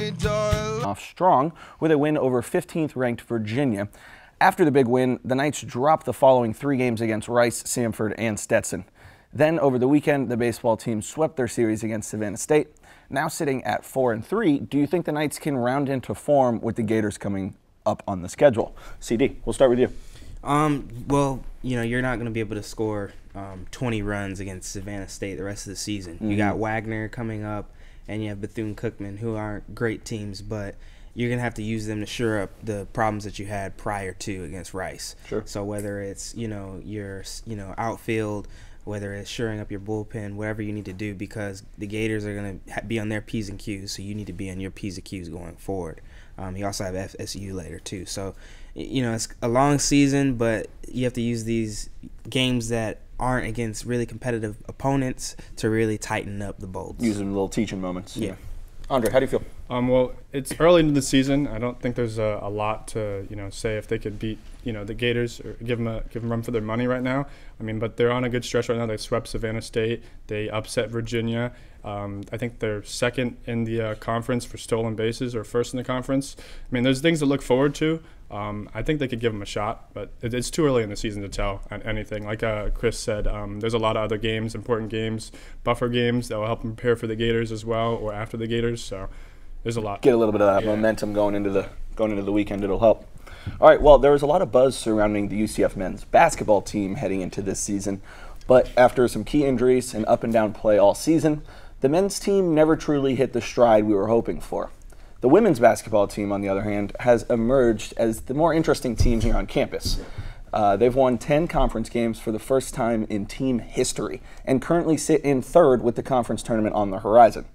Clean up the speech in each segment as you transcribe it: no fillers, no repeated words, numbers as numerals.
Off strong with a win over 15th-ranked Virginia. After the big win, the Knights dropped the following 3 games against Rice, Samford, and Stetson. Then, over the weekend, the baseball team swept their series against Savannah State. Now sitting at 4-3, do you think the Knights can round into form with the Gators coming up on the schedule? CD, we'll start with you. Well, you're not going to be able to score 20 runs against Savannah State the rest of the season. Mm-hmm. You got Wagner coming up, and you have Bethune-Cookman, who aren't great teams, but you're going to have to use them to shore up the problems that you had prior to against Rice. Sure. So whether it's, your outfield, whether it's shoring up your bullpen, whatever you need to do, because the Gators are going to be on their P's and Q's, so you need to be on your P's and Q's going forward. You also have FSU later, too. So, it's a long season, but you have to use these games that aren't against really competitive opponents to really tighten up the bolts. Using little teaching moments. Yeah. Andre, how do you feel? Well, it's early into the season. I don't think there's a lot to say if they could beat the Gators or give them run for their money right now. But they're on a good stretch right now. They swept Savannah State. They upset Virginia. I think they're second in the conference for stolen bases, or first in the conference. There's things to look forward to. I think they could give them a shot, but it's too early in the season to tell anything. Like Chris said, there's a lot of other games, important games, buffer games that will help them prepare for the Gators as well, or after the Gators. So there's a lot. Get a little bit of that momentum going into the weekend. It'll help. All right. Well, there was a lot of buzz surrounding the UCF men's basketball team heading into this season, but after some key injuries and up and down play all season, the men's team never truly hit the stride we were hoping for. The women's basketball team, on the other hand, has emerged as the more interesting team here on campus. They've won 10 conference games for the first time in team history and currently sit in 3rd with the conference tournament on the horizon.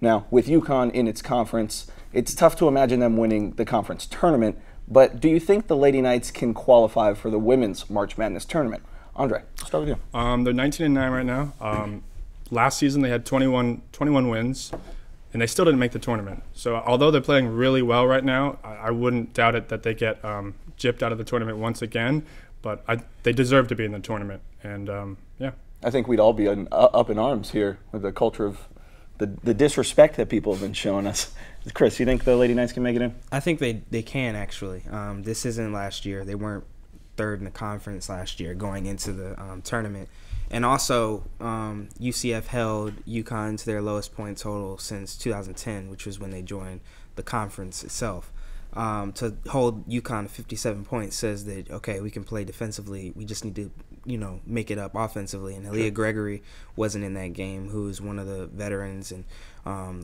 Now, with UConn in its conference, it's tough to imagine them winning the conference tournament, but do you think the Lady Knights can qualify for the women's March Madness tournament? Andre, I'll start with you. They're 19-9 right now. Last season they had 21 wins, and they still didn't make the tournament. So although they're playing really well right now, I wouldn't doubt it that they get gypped out of the tournament once again. But they deserve to be in the tournament, and yeah. I think we'd all be up in arms here with the culture of the disrespect that people have been showing us. Chris, you think the Lady Knights can make it in? I think they can, actually. This isn't last year. They weren't 3rd in the conference last year going into the tournament. And also, UCF held UConn to their lowest point total since 2010, which was when they joined the conference itself. To hold UConn to 57 points says that, okay, we can play defensively. We just need to, make it up offensively. And Aaliyah Gregory wasn't in that game, who's one of the veterans and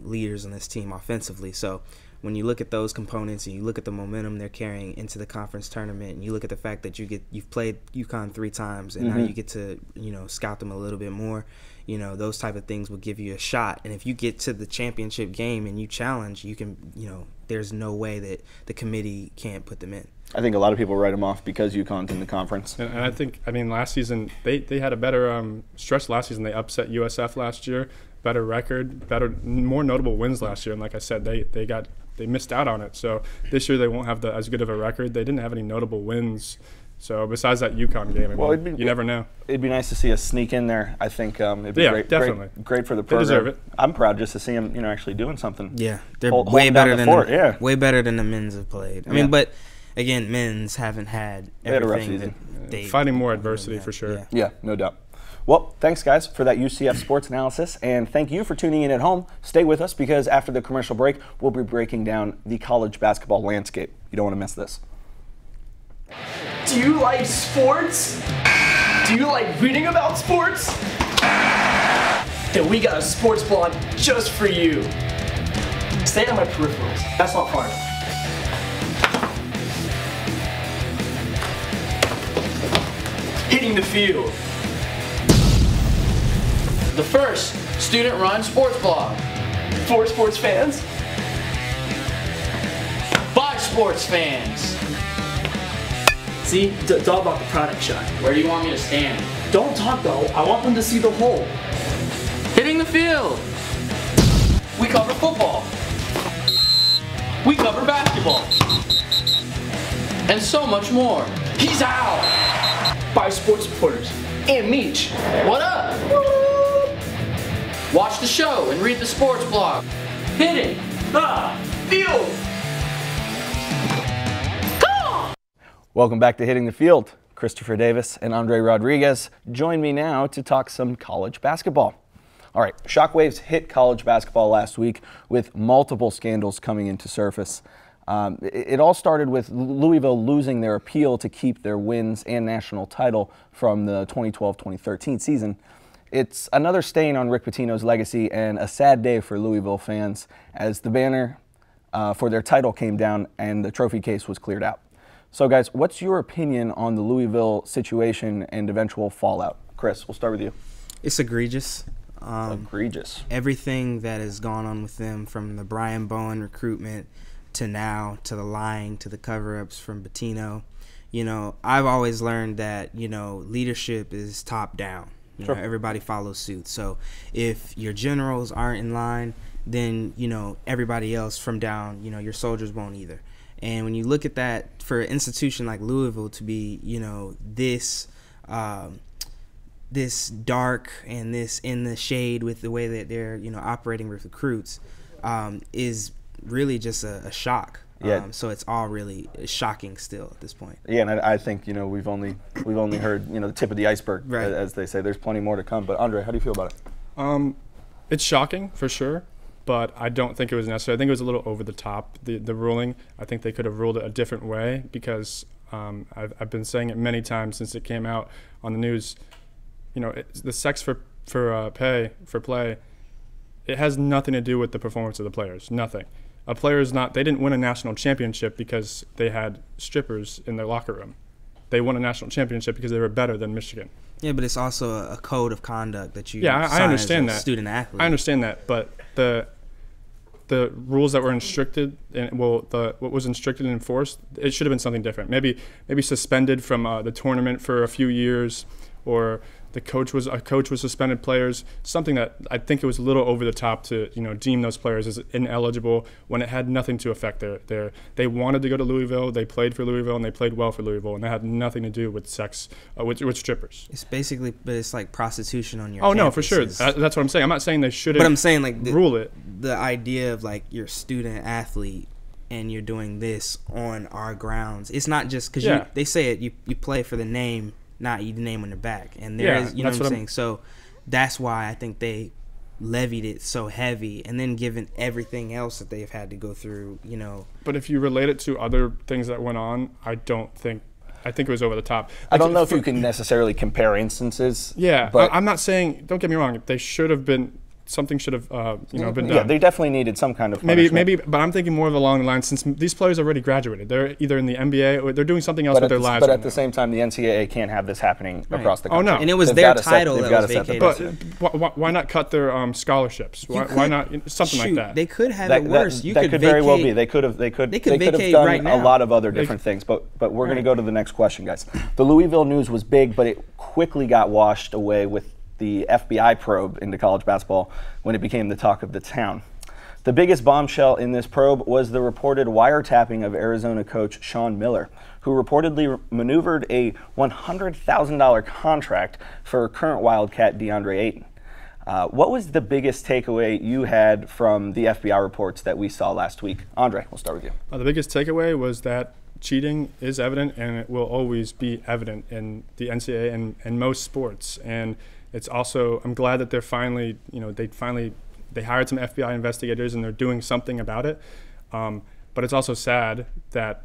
leaders on this team offensively. So when you look at those components and you look at the momentum they're carrying into the conference tournament, and you look at the fact that you've played UConn 3 times, and now you get to scout them a little bit more, those type of things will give you a shot. And if you get to the championship game and you challenge, you can there's no way that the committee can't put them in. I think a lot of people write them off because UConn's in the conference. And I think last season they had a better stretch last season. They upset USF last year, better record, more notable wins last year. And like I said, they missed out on it. So this year they won't have as good of a record. They didn't have any notable wins. So besides that UConn game, you never know. It'd be nice to see us sneak in there. I think it'd be great for the program. They deserve it. I'm proud just to see them, actually doing something. Yeah, they're way better than way better than the men's have played. I mean, but again, men's haven't had everything. Fighting more adversity for sure. Yeah, no doubt. Well, thanks, guys, for that UCF sports analysis, and thank you for tuning in at home. Stay with us, because after the commercial break, we'll be breaking down the college basketball landscape. You don't want to miss this. Do you like sports? Do you like reading about sports? Then we got a sports blog just for you. Stay on my peripherals. That's not far. Hitting the field. The first student-run sports blog. For sports fans. By sports fans. See, it's all about the product shot. Where do you want me to stand? Don't talk though, I want them to see the hole. Hitting the field. We cover football. We cover basketball. And so much more. He's out! By sports reporters and Meech. What up? Watch the show and read the sports blog. Hitting. field. Welcome back to Hitting the Field. Christopher Davis and Andre Rodriguez join me now to talk some college basketball. All right, shockwaves hit college basketball last week with multiple scandals coming into surface. It all started with Louisville losing their appeal to keep their wins and national title from the 2012-2013 season. It's another stain on Rick Pitino's legacy and a sad day for Louisville fans as the banner for their title came down and the trophy case was cleared out. So guys, what's your opinion on the Louisville situation and eventual fallout? Chris, we'll start with you. It's egregious. Egregious. Everything that has gone on with them, from the Brian Bowen recruitment to now, to the lying, to the cover-ups from Pitino. You know, I've always learned that, you know, leadership is top down. You know, everybody follows suit. So if your generals aren't in line, then, you know, everybody else from down, you know, your soldiers won't either. And when you look at that, for an institution like Louisville to be, you know, this this dark and this in the shade with the way that they're, you know, operating with recruits, is really just a shock. Yeah. So it's all really shocking still at this point. Yeah, and I think, you know, we've only heard, you know, the tip of the iceberg, right, as they say. There's plenty more to come. But Andre, how do you feel about it? It's shocking for sure, but I don't think it was necessary. I think it was a little over the top, the ruling. I think they could have ruled it a different way because I've been saying it many times since it came out on the news. You know, the sex for play, it has nothing to do with the performance of the players. Nothing. A player is not. They didn't win a national championship because they had strippers in their locker room. They won a national championship because they were better than Michigan. Yeah, but it's also a code of conduct that you. Yeah, I understand that. Student athlete. I understand that, but the rules that were instructed and what was instructed and enforced, it should have been something different. Maybe suspended from the tournament for a few years, or a coach was suspended players. Something that I think it was a little over the top to, you know, deem those players as ineligible when it had nothing to affect their. They wanted to go to Louisville. They played for Louisville and they played well for Louisville, and that had nothing to do with sex with strippers. It's basically, but it's like prostitution on your. Oh no, for campus. sure. That's what I'm saying. I'm not saying they shouldn't. But I'm saying like rule it. The idea of like you're a student athlete and you're doing this on our grounds. It's not just because they say it. You play for the name, not the name on the back. And there is, you know what I'm saying? So that's why I think they levied it so heavy, and then given everything else that they've had to go through, you know. But if you relate it to other things that went on, I think it was over the top. Like, I don't know if you can necessarily compare instances. Yeah, but I'm not saying, don't get me wrong, they should have been. Something should have, been done. Yeah, they definitely needed some kind of punishment. Maybe, but I'm thinking more of along the line, since these players already graduated. They're either in the NBA or they're doing something else with their lives. But at the same time, the NCAA can't have this happening across the country. Oh, no. And it was their title that was vacated. But why not cut their scholarships? Why not something like that? They could have it worse. That could very well be. They could have done a lot of other different things. But we're going to go to the next question, guys. The Louisville news was big, but it quickly got washed away with the FBI probe into college basketball when it became the talk of the town. The biggest bombshell in this probe was the reported wiretapping of Arizona coach Sean Miller, who reportedly maneuvered a $100,000 contract for current Wildcat DeAndre Ayton. What was the biggest takeaway you had from the FBI reports that we saw last week? Andre, we'll start with you. The biggest takeaway was that cheating is evident, and it will always be evident in the NCAA and most sports. And it's also, I'm glad that they're finally, you know, they hired some FBI investigators and they're doing something about it. But it's also sad that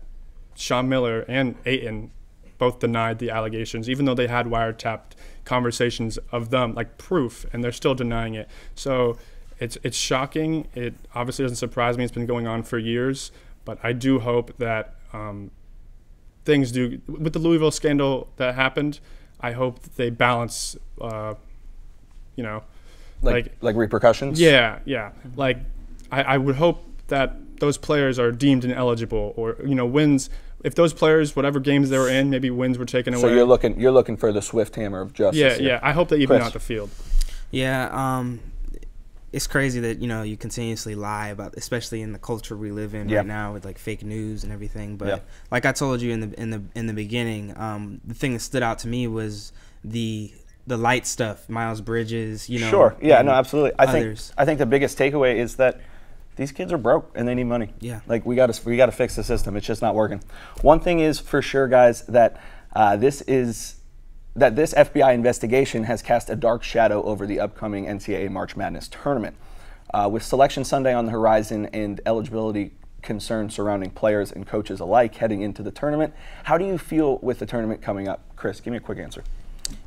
Sean Miller and Ayton both denied the allegations, even though they had wiretapped conversations of them, like proof, and they're still denying it. So it's shocking. It obviously doesn't surprise me. It's been going on for years. But I do hope that things do, with the Louisville scandal that happened, I hope that they balance, you know, like repercussions. Yeah. Like I would hope that those players are deemed ineligible, or, you know, wins. If those players, whatever games they were in, maybe wins were taken away. So you're looking for the swift hammer of justice. Yeah. I hope they even out the field. Yeah. It's crazy that, you know, you continuously lie about, especially in the culture we live in right now with like fake news and everything. But like I told you in the beginning, the thing that stood out to me was the light stuff, Miles Bridges, you know. Sure. Yeah. No. Absolutely. I others. think the biggest takeaway is that these kids are broke and they need money. Yeah. Like we got to fix the system. It's just not working. One thing is for sure, guys, that this FBI investigation has cast a dark shadow over the upcoming NCAA March Madness tournament. With Selection Sunday on the horizon and eligibility concerns surrounding players and coaches alike heading into the tournament, how do you feel with the tournament coming up? Chris, give me a quick answer.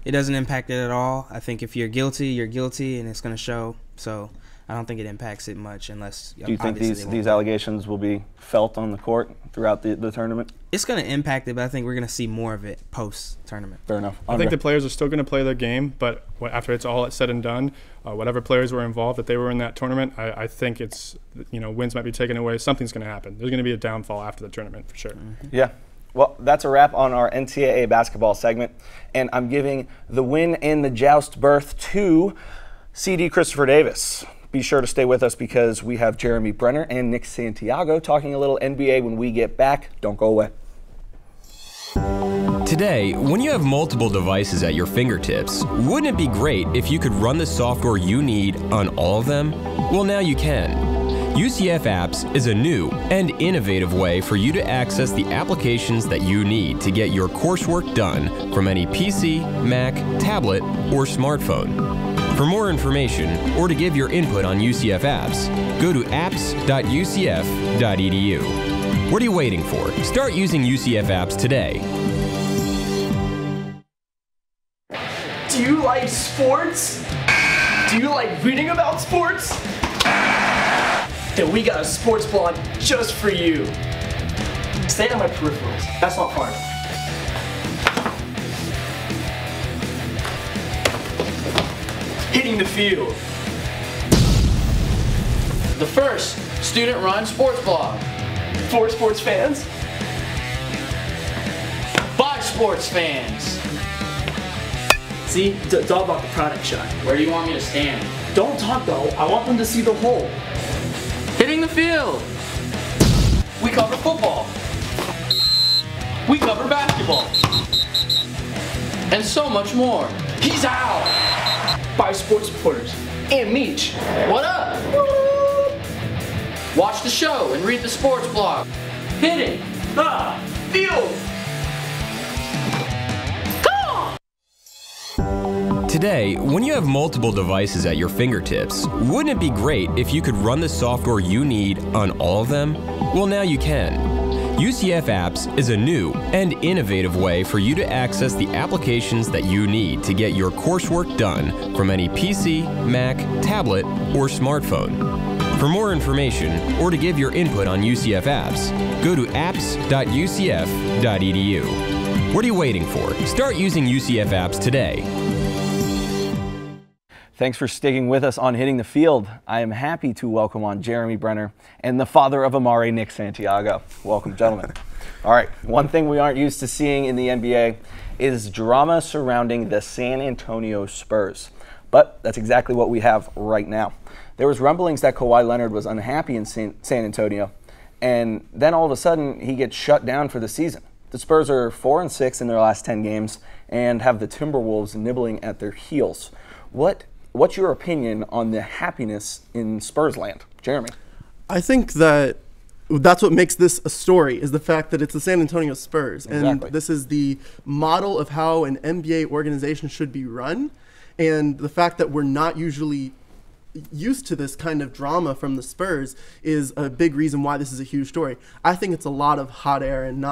It doesn't impact it at all. I think if you're guilty, you're guilty, and it's going to show. So I don't think it impacts it much unless. Do you think these allegations will be felt on the court throughout the tournament? It's going to impact it, but I think we're going to see more of it post-tournament. Fair enough. I think the players are still going to play their game, but after it's all said and done, whatever players were involved, if they were in that tournament, I think it's, wins might be taken away. Something's going to happen. There's going to be a downfall after the tournament for sure. Mm-hmm. Yeah. Well, that's a wrap on our NCAA basketball segment, and I'm giving the win and the joust berth to CD Christopher Davis. Be sure to stay with us because we have Jeremy Brener and Nick Santiago talking a little NBA when we get back. Don't go away. Today, when you have multiple devices at your fingertips, wouldn't it be great if you could run the software you need on all of them? Well, now you can. UCF Apps is a new and innovative way for you to access the applications that you need to get your coursework done from any PC, Mac, tablet, or smartphone. For more information or to give your input on UCF Apps, go to apps.ucf.edu. What are you waiting for? Start using UCF Apps today. Do you like sports? Do you like reading about sports? Then we got a sports blog just for you. Stay on my peripherals. That's not far. Hitting the field. The first student-run sports blog. For sports fans. By sports fans. See, it's all about the product shot. Where do you want me to stand? Don't talk though. I want them to see the whole. Hitting the field. We cover football. We cover basketball. And so much more. He's out. By sports reporters and Meech. What up? Watch the show and read the sports blog. Hitting the field. Today, when you have multiple devices at your fingertips, wouldn't it be great if you could run the software you need on all of them? Well, now you can. UCF Apps is a new and innovative way for you to access the applications that you need to get your coursework done from any PC, Mac, tablet, or smartphone. For more information or to give your input on UCF Apps, go to apps.ucf.edu. What are you waiting for? Start using UCF Apps today. Thanks for sticking with us on Hitting the Field. I am happy to welcome on Jeremy Brener and the father of Amari, Nick Santiago. Welcome, gentlemen. All right, one thing we aren't used to seeing in the NBA is drama surrounding the San Antonio Spurs. But that's exactly what we have right now. There was rumblings that Kawhi Leonard was unhappy in San Antonio, and then all of a sudden he gets shut down for the season. The Spurs are 4-6 in their last 10 games and have the Timberwolves nibbling at their heels. What's your opinion on the happiness in Spurs land? Jeremy? I think that's what makes this a story, is the fact that it's the San Antonio Spurs. Exactly. And this is the model of how an NBA organization should be run. And the fact that we're not usually used to this kind of drama from the Spurs is a big reason why this is a huge story. I think it's a lot of hot air and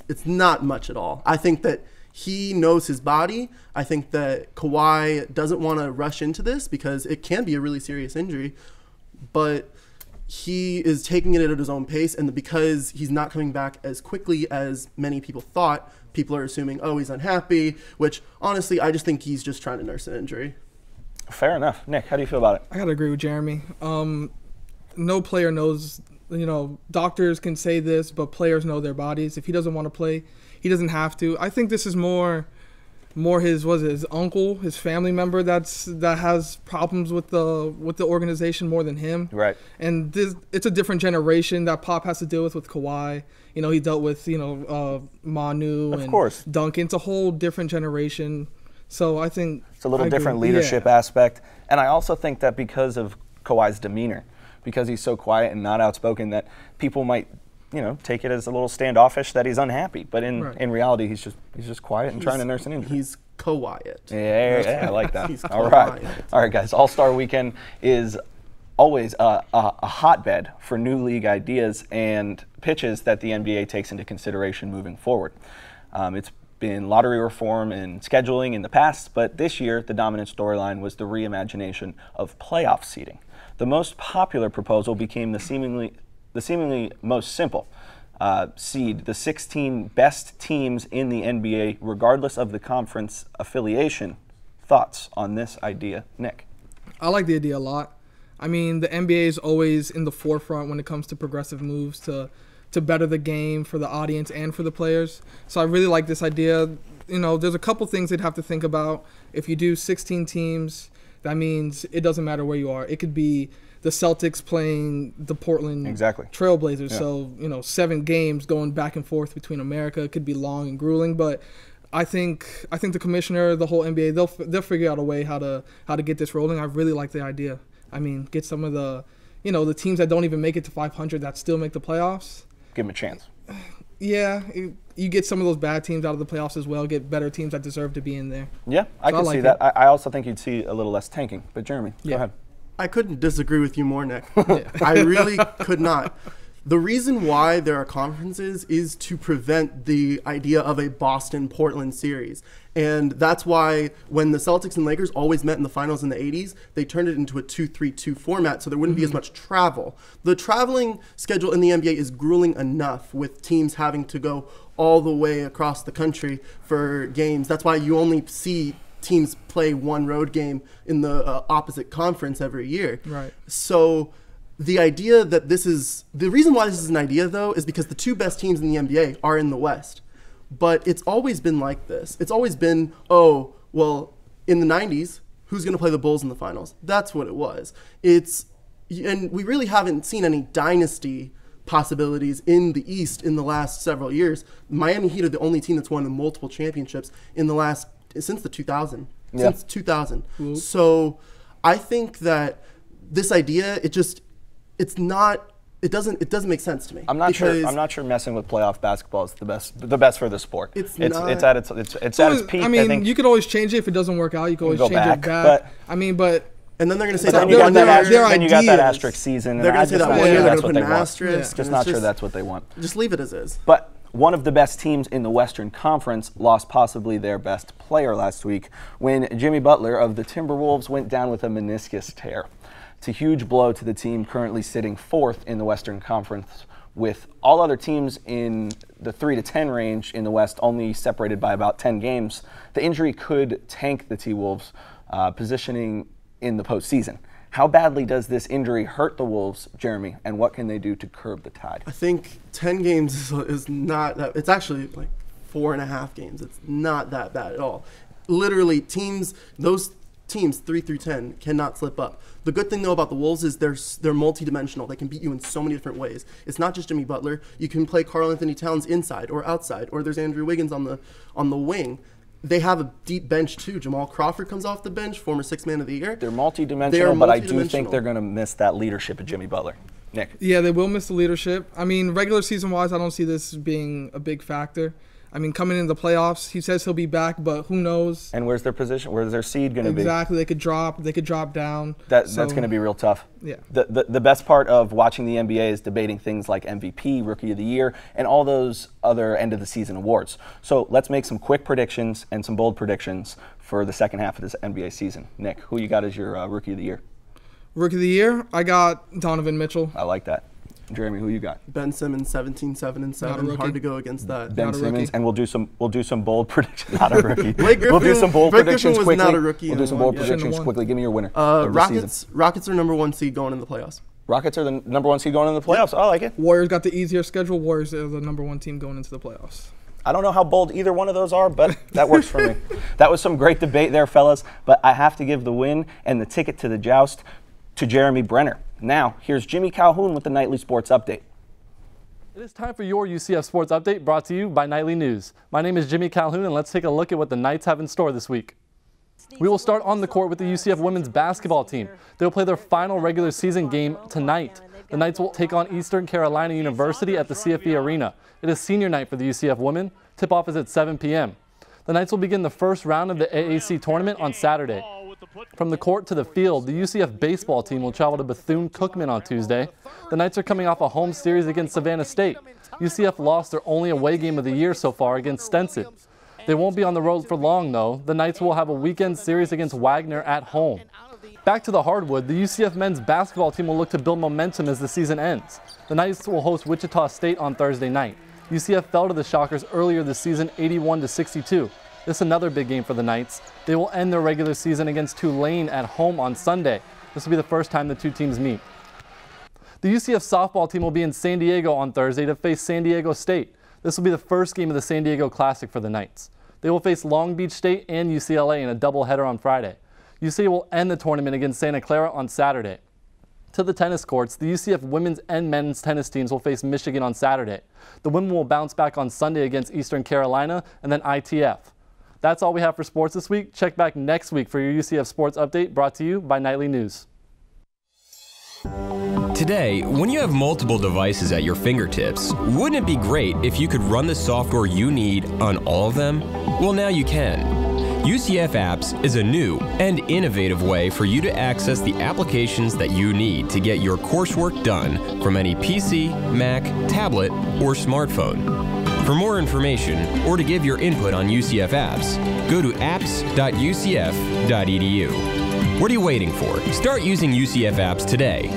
it's not much at all. I think that he knows his body. I think that Kawhi doesn't want to rush into this because it can be a really serious injury, but he is taking it at his own pace, and because he's not coming back as quickly as many people thought, people are assuming, oh, he's unhappy, which honestly, I just think he's just trying to nurse an injury. Fair enough. Nick, how do you feel about it? I gotta agree with Jeremy. No player knows, doctors can say this, but players know their bodies. If he doesn't want to play, he doesn't have to. I think this is more his uncle, his family member that has problems with the organization more than him. Right. And it's a different generation that Pop has to deal with Kawhi. He dealt with Manu of and course. Duncan. It's a whole different generation. So I think it's a little different leadership aspect. And I also think that because of Kawhi's demeanor, because he's so quiet and not outspoken that people might, take it as a little standoffish that he's unhappy. But in reality, he's just quiet and trying to nurse an injury. He's quiet. Yeah, I like that. He's All quiet. right, guys. All-Star Weekend is always a hotbed for new league ideas and pitches that the NBA takes into consideration moving forward. It's been lottery reform and scheduling in the past, but this year the dominant storyline was the reimagination of playoff seeding. The most popular proposal became the seemingly most simple. Seed the 16 best teams in the NBA, regardless of the conference affiliation. Thoughts on this idea, Nick? I like the idea a lot. I mean, the NBA is always in the forefront when it comes to progressive moves to better the game for the audience and for the players. So I really like this idea. There's a couple things they'd have to think about. If you do 16 teams, that means it doesn't matter where you are. It could be the Celtics playing the Portland Trailblazers. Yeah. So, 7 games going back and forth between America. It could be long and grueling, but I think the commissioner, the whole NBA, they'll figure out a way how to get this rolling. I really like the idea. I mean, get some of the teams that don't even make it to 500 that still make the playoffs. Give them a chance. Yeah, you get some of those bad teams out of the playoffs as well. Get better teams that deserve to be in there. Yeah, I can see that. I also think you'd see a little less tanking. But Jeremy, go ahead. I couldn't disagree with you more, Nick. I really could not. The reason why there are conferences is to prevent the idea of a Boston-Portland series. And that's why when the Celtics and Lakers always met in the finals in the 80s, they turned it into a 2-3-2 format so there wouldn't be as much travel. The traveling schedule in the NBA is grueling enough with teams having to go all the way across the country for games. That's why you only see teams play one road game in the opposite conference every year. Right. So the idea that the reason why this is an idea, though, is because the 2 best teams in the NBA are in the West. But it's always been like this. It's always been, in the 90s, who's going to play the Bulls in the finals? That's what it was. And we really haven't seen any dynasty possibilities in the East in the last several years. Miami Heat are the only team that's won multiple championships since 2000. Yeah. Since 2000. Mm-hmm. So I think that this idea, it doesn't make sense to me. I'm not sure messing with playoff basketball is the best for the sport. It's at its peak. I mean, you could always change it if it doesn't work out. You can always change it back. And then they're going to say then you got that asterisk season. They're going to say that one year they're going to put an asterisk. Just not sure that's what they want. Just leave it as is. But one of the best teams in the Western Conference lost possibly their best player last week when Jimmy Butler of the Timberwolves went down with a meniscus tear. It's a huge blow to the team currently sitting 4th in the Western Conference, with all other teams in the 3 to 10 range in the West only separated by about 10 games. The injury could tank the T-Wolves' positioning in the postseason. How badly does this injury hurt the Wolves, Jeremy, and what can they do to curb the tide? I think 10 games is not that. It's actually like 4.5 games. It's not that bad at all. Literally, those teams 3 through 10 cannot slip up. The good thing though about the Wolves is they're multidimensional. They can beat you in so many different ways. It's not just Jimmy Butler. You can play Karl Anthony Towns inside or outside, or there's Andrew Wiggins on the wing. They have a deep bench too. Jamal Crawford comes off the bench, former 6th man of the year. They're multidimensional, but I do think they're going to miss that leadership of Jimmy Butler. Nick? Yeah, they will miss the leadership. I mean, regular season-wise, I don't see this being a big factor. I mean, coming into the playoffs, he says he'll be back, but who knows? And where's their position? Where's their seed going to be? Exactly. They could drop down. That's going to be real tough. Yeah. The best part of watching the NBA is debating things like MVP, Rookie of the Year, and all those other end-of-the-season awards. So let's make some quick predictions and some bold predictions for the second half of this NBA season. Nick, who you got as your Rookie of the Year? Rookie of the Year, I got Donovan Mitchell. I like that. Jeremy, who you got? Ben Simmons, 17-7-7. Hard to go against that. Ben Simmons, and we'll do some bold predictions. Not a rookie. Blake Griffin, we'll do some bold predictions quickly. Not a rookie. We'll do some bold predictions quickly. Give me your winner. Rockets are number 1 seed going in the playoffs. Rockets are the number 1 seed going into the playoffs. Yep. I like it. Warriors got the easier schedule. Warriors are the number 1 team going into the playoffs. I don't know how bold either one of those are, but that works for me. That was some great debate there, fellas. But I have to give the win and the ticket to the joust to Jeremy Brener. Now, here's Jimmy Calhoun with the Nightly Sports Update. It is time for your UCF Sports Update, brought to you by Nightly News. My name is Jimmy Calhoun, and let's take a look at what the Knights have in store this week. We will start on the court with the UCF women's basketball team. They'll play their final regular season game tonight. The Knights will take on Eastern Carolina University at the CFE Arena. It is senior night for the UCF women. Tip-off is at 7 p.m. The Knights will begin the first round of the AAC tournament on Saturday. From the court to the field, the UCF baseball team will travel to Bethune-Cookman on Tuesday. The Knights are coming off a home series against Savannah State. UCF lost their only away game of the year so far against Stetson. They won't be on the road for long, though. The Knights will have a weekend series against Wagner at home. Back to the hardwood, the UCF men's basketball team will look to build momentum as the season ends. The Knights will host Wichita State on Thursday night. UCF fell to the Shockers earlier this season 81-62. This is another big game for the Knights. They will end their regular season against Tulane at home on Sunday. This will be the first time the two teams meet. The UCF softball team will be in San Diego on Thursday to face San Diego State. This will be the first game of the San Diego Classic for the Knights. They will face Long Beach State and UCLA in a doubleheader on Friday. UCLA will end the tournament against Santa Clara on Saturday. To the tennis courts, the UCF women's and men's tennis teams will face Michigan on Saturday. The women will bounce back on Sunday against Eastern Carolina and then ITF. That's all we have for sports this week. Check back next week for your UCF sports update brought to you by Nightly News. Today, when you have multiple devices at your fingertips, wouldn't it be great if you could run the software you need on all of them? Well, now you can. UCF Apps is a new and innovative way for you to access the applications that you need to get your coursework done from any PC, Mac, tablet, or smartphone. For more information or to give your input on UCF Apps, go to apps.ucf.edu. What are you waiting for? Start using UCF Apps today.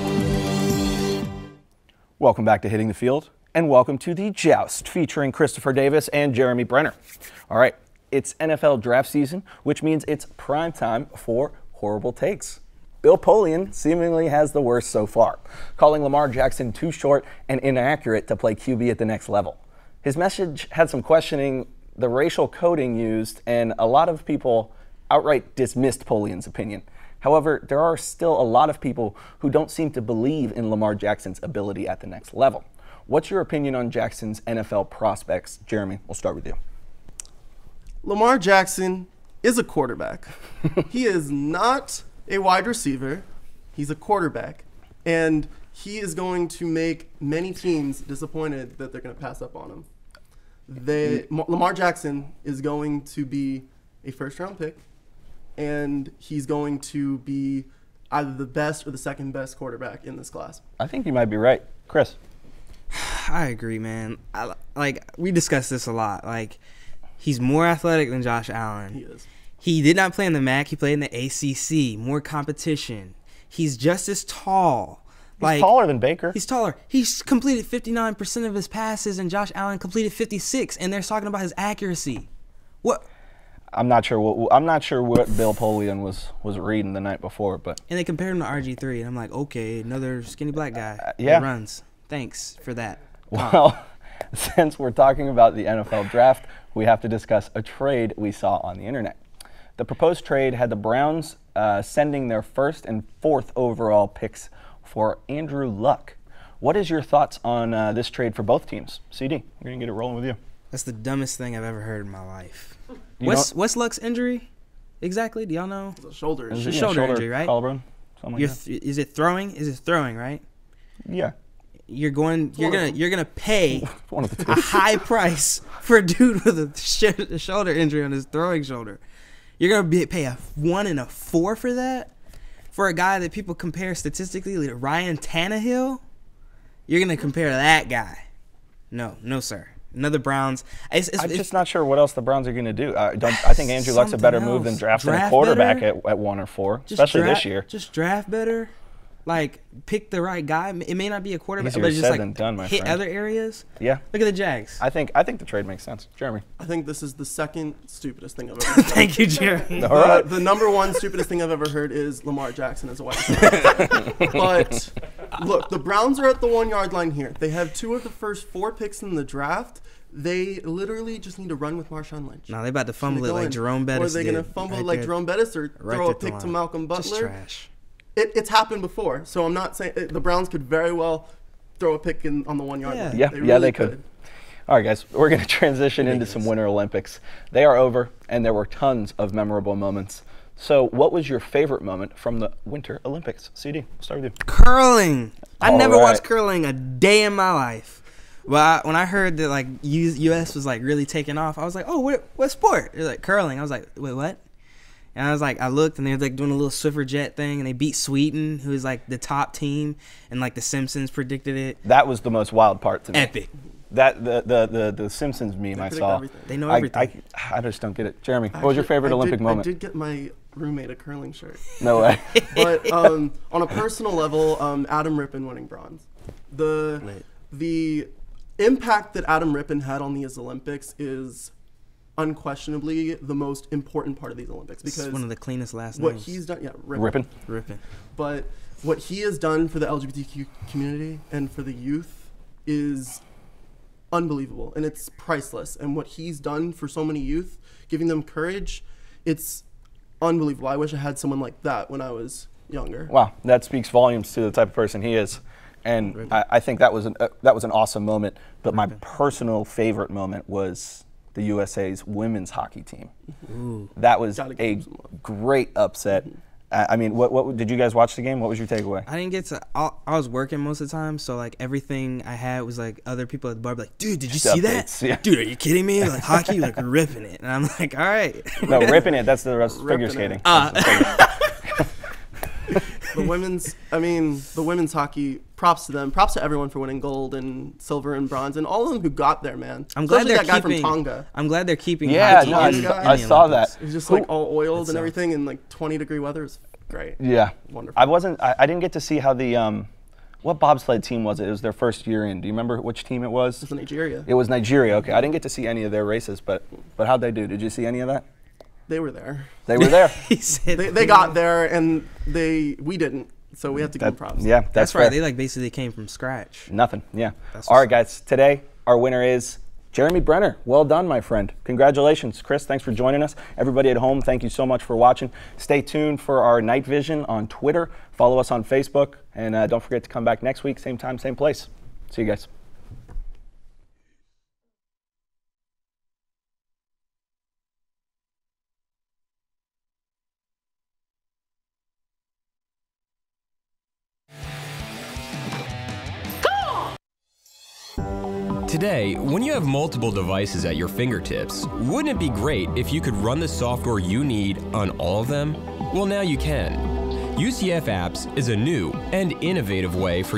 Welcome back to Hitting the Field, and welcome to The Joust, featuring Christopher Davis and Jeremy Brener. All right, it's NFL draft season, which means it's prime time for horrible takes. Bill Polian seemingly has the worst so far, calling Lamar Jackson too short and inaccurate to play QB at the next level. His message had some questioning the racial coding used, and a lot of people outright dismissed Polian's opinion. However, there are still a lot of people who don't seem to believe in Lamar Jackson's ability at the next level. What's your opinion on Jackson's NFL prospects? Jeremy, we'll start with you. Lamar Jackson is a quarterback. He is not a wide receiver. He's a quarterback. And he is going to make many teams disappointed that they're going to pass up on him. Lamar Jackson is going to be a first-round pick, and he's going to be either the best or the second best quarterback in this class. I think you might be right. Chris? I agree, man. We discussed this a lot. He's more athletic than Josh Allen. He is. He did not play in the MAC. He played in the ACC. More competition. He's just as tall. He's taller than Baker. He's taller. He's completed 59% of his passes, and Josh Allen completed 56%, and they're talking about his accuracy. What? I'm not sure what Bill Polian was reading the night before, but and they compared him to RG3, and I'm like, okay, another skinny black guy that runs. Thanks for that. Well, since we're talking about the NFL draft, we have to discuss a trade we saw on the internet. The proposed trade had the Browns sending their first and fourth overall picks for Andrew Luck. What is your thoughts on this trade for both teams? CD, we're going to get it rolling with you. That's the dumbest thing I've ever heard in my life. What's Luck's injury exactly? Do y'all know? It's a shoulder injury. It's a shoulder injury, right? Collarbone, something like that. Is it throwing? Is it throwing, right? Yeah. You're gonna pay a high price for a dude with a shoulder injury on his throwing shoulder. You're gonna pay a 1 and a 4 for that, for a guy that people compare statistically to Ryan Tannehill. You're gonna compare that guy? No, sir. Another Browns. I'm just not sure what else the Browns are going to do. I think Andrew Luck's a better move than drafting a quarterback at 1 or 4, especially this year. Just draft better. Pick the right guy. It may not be a quarterback, Easier but just said than done, my hit friend. other areas. Yeah. Look at the Jags. I think the trade makes sense. Jeremy. I think this is the second stupidest thing I've ever heard. Thank you, Jeremy. All right. The number one stupidest thing I've ever heard is Lamar Jackson as a wide receiver. But look, the Browns are at the 1-yard line here. They have 2 of the first 4 picks in the draft. They literally just need to run with Marshawn Lynch. No, they about to fumble it like Jerome Bettis. Or are they going to fumble it like Jerome Bettis or throw a pick to Malcolm Butler? Just trash. It's happened before, so I'm not saying the Browns could very well throw a pick on the 1-yard line. Yeah, they could. All right, guys, we're going to transition into some Winter Olympics. They are over, and there were tons of memorable moments So, what was your favorite moment from the Winter Olympics? CD, we'll start with you. Curling. I never right. watched curling a day in my life. Well, when I heard that like U.S. was like really taking off, I was like, oh, what sport? They're like curling. I was like, wait, what? And I was like, I looked and they're like doing a little Swiffer jet thing, and they beat Sweden, who is like the top team, and like the Simpsons predicted it. That was the most wild part to me. Epic. That the Simpsons meme I saw. Everything. They know everything. I just don't get it. Jeremy, what was your favorite Olympic moment? I did get my roommate a curling shirt. No way. But on a personal level, Adam Rippon winning bronze. The impact that Adam Rippon had on these Olympics is unquestionably the most important part of these Olympics, because it's one of the cleanest last what names. he's done, Rippon. But what he has done for the LGBTQ community and for the youth is unbelievable, and it's priceless. And what he's done for so many youth, giving them courage, it's unbelievable. I wish I had someone like that when I was younger. Wow, that speaks volumes to the type of person he is. And I think that was an awesome moment. But my personal favorite moment was the USA's women's hockey team. Ooh. That was a great upset. I mean, what did you guys watch the game? What was your takeaway? I didn't get to. I was working most of the time, so like everything I had was like other people at the bar be like, "Dude, did you see that? Yeah. Dude, are you kidding me? Like hockey, like ripping it." And I'm like, "All right." No, ripping it. That's the rest figure skating. The women's hockey, props to them. Props to everyone for winning gold and silver and bronze, and all of them who got there, man. I'm glad Especially they're that guy keeping. from Tonga. I'm glad they're keeping. Yeah, hockey no, in I the saw Olympics. It was just like all oiled and everything, in like 20-degree weather. It was great. Yeah, Wonderful. I didn't get to see how the what bobsled team was it? It was their first year in. Do you remember which team it was? It was Nigeria. It was Nigeria. Okay, I didn't get to see any of their races, but how'd they do? Did you see any of that? They were there. They were there. He said They got there, and we didn't. So we have to give them props. Yeah, That's fair. right. They like basically came from scratch. Nothing. Yeah. That's All right, guys. Today our winner is Jeremy Brener. Well done, my friend. Congratulations, Chris. Thanks for joining us. Everybody at home, thank you so much for watching. Stay tuned for our night vision on Twitter. Follow us on Facebook, and don't forget to come back next week, same time, same place. See you guys. Today, when you have multiple devices at your fingertips, wouldn't it be great if you could run the software you need on all of them? Well, now you can. UCF Apps is a new and innovative way for